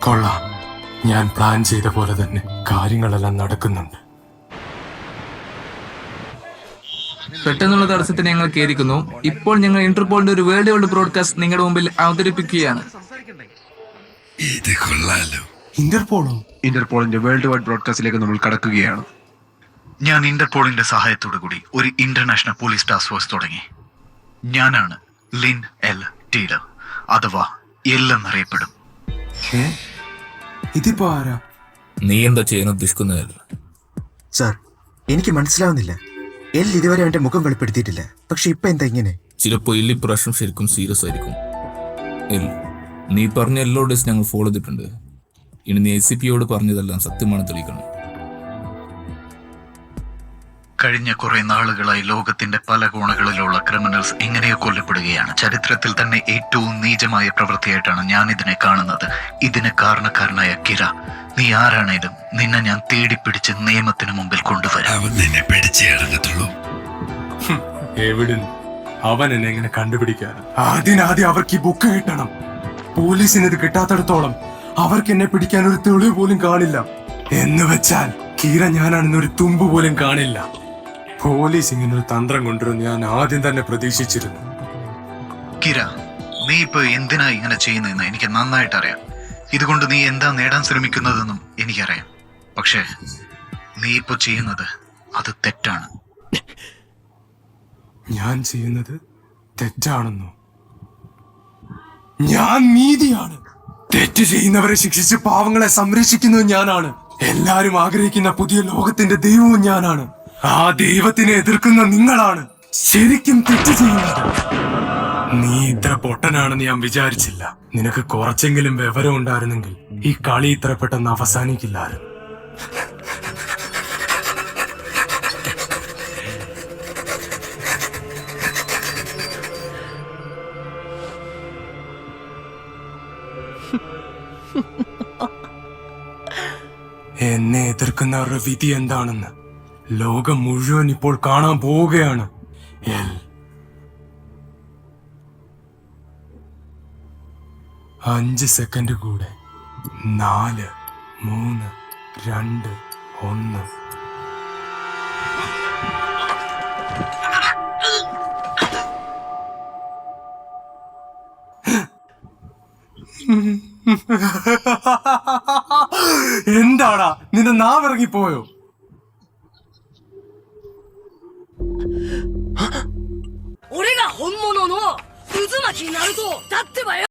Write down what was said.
കൊള്ളാം. ഞാൻ പ്ലാൻ ചെയ്ത പോലെ തന്നെ കാര്യങ്ങളെല്ലാം നടക്കുന്നുണ്ട്. പെട്ടെന്നുള്ള തടസ്സത്തിന് ഞങ്ങൾ ഖേദിക്കുന്നു. ഇപ്പോൾ ഞങ്ങൾ ഇന്റർപോളിന്റെ ഒരു വേൾഡ് വൈഡ് ബ്രോഡ്കാസ്റ്റ് നിങ്ങളുടെ മുമ്പിൽ അവതരിപ്പിക്കുകയാണ്. ഇത് കൊള്ളാലോ. ഇന്റർപോളിന്റെ വേൾഡ് വൈഡ് ബ്രോഡ്കാസ്റ്റിലേക്ക് നമ്മൾ കടക്കുകയാണ്. ഞാൻ ഇന്റർപോളിന്റെ സഹായത്തോടു കൂടി ഒരു ഇന്റർനാഷണൽ പോലീസ് ടാസ്ക് ഫോഴ്സ് തുടങ്ങി. ഞാനാണ് ലിൻ എൽ ടീലർ, അഥവാ എൽ എന്നറിയപ്പെടും. ഇതിപ്പോ ആരാ? നീ എന്താ ചെയ്യാൻ ഉദ്ദേശിക്കുന്നതല്ല? സാർ, എനിക്ക് മനസ്സിലാവുന്നില്ല. എൽ ഇതുവരെ അവന്റെ മുഖം വെളിപ്പെടുത്തിയിട്ടില്ല. പക്ഷെ ഇപ്പൊ എന്താ ഇങ്ങനെ? ചിലപ്പോ ഈ പ്രാവശ്യം ശരിക്കും സീരിയസ് ആയിരിക്കും. നീ പറഞ്ഞ എല്ലാ ഓർഡേഴ്സ് ഞങ്ങൾ ഫോളോ ചെയ്തിട്ടുണ്ട്. ഇനി നീ ACPയോട് പറഞ്ഞതെല്ലാം സത്യമാണ് തെളിയിക്കണം. കഴിഞ്ഞ കുറെ നാളുകളായി ലോകത്തിന്റെ പല കോണുകളിലുള്ള ക്രിമിനൽസ് എങ്ങനെയോ കൊല്ലപ്പെടുകയാണ്. ചരിത്രത്തിൽ തന്നെ ഏറ്റവും നീചമായ പ്രവൃത്തിയായിട്ടാണ് ഞാൻ ഇതിനെ കാണുന്നത്. ഇതിന് കാരണക്കാരനായ കിര, നീ ആരാണേലും നിന്നെ ഞാൻ തേടിപ്പിടിച്ച് നിയമത്തിന് മുമ്പിൽ കൊണ്ടുവരാം. അവൻ നിന്നെ പിടിച്ചേ ഇറങ്ങത്തുള്ളൂ. എവിടുന്ന് അവൻ എന്നെ എങ്ങനെ കണ്ടുപിടിക്കാറ്? ആദ്യം അവർക്ക് ഈ ബുക്ക് കിട്ടണം. പോലീസിന് ഇത് കിട്ടാത്തടത്തോളം അവർക്ക് എന്നെ പിടിക്കാൻ ഒരു തെളിവ് പോലും കാണില്ല. എന്ന് വെച്ചാൽ കീര ഞാനാണെന്നൊരു തുമ്പ് പോലും കാണില്ല. പോലീസ് ഇങ്ങനെ ഒരു തന്ത്രം കൊണ്ടുവരുന്ന ഞാൻ ആദ്യം തന്നെ പ്രതീക്ഷിച്ചിരുന്നു. കിര, നീ ഇപ്പൊ എന്തിനാ ഇങ്ങനെ ചെയ്യുന്നതെന്ന് എനിക്ക് നന്നായിട്ട് അറിയാം. ഇതുകൊണ്ട് നീ എന്താ നേടാൻ ശ്രമിക്കുന്നതെന്നും എനിക്കറിയാം. പക്ഷേ നീ ഇപ്പൊ ചെയ്യുന്നത് അത് തെറ്റാണ്. ഞാൻ ചെയ്യുന്നത് തെറ്റാണെന്നോ? ഞാൻ നീതിയാണ്. തെറ്റ് ചെയ്യുന്നവരെ ശിക്ഷിച്ച് പാവങ്ങളെ സംരക്ഷിക്കുന്നത് ഞാനാണ്. എല്ലാരും ആഗ്രഹിക്കുന്ന പുതിയ ലോകത്തിന്റെ ദൈവവും ഞാനാണ്. ആ ദൈവത്തിനെ എതിർക്കുന്ന നിങ്ങളാണ് ശരിക്കും തെറ്റ് ചെയ്യുന്നത്. നീ ഇത്ര പൊട്ടനാണെന്ന് ഞാൻ വിചാരിച്ചില്ല. നിനക്ക് കുറച്ചെങ്കിലും വിവരം ഉണ്ടായിരുന്നെങ്കിൽ ഈ കളി ഇത്ര പെട്ടെന്ന് അവസാനിക്കില്ലായിരുന്നു. എന്നെ എതിർക്കുന്നവരുടെ വിധി എന്താണെന്ന് ലോകം മുഴുവൻ ഇപ്പോൾ കാണാൻ പോവുകയാണ്. 5 സെക്കൻഡ് കൂടെ. 4, 3, 2, 1. എന്താടാ, നിന്റെ നാവിറങ്ങിപ്പോയോ?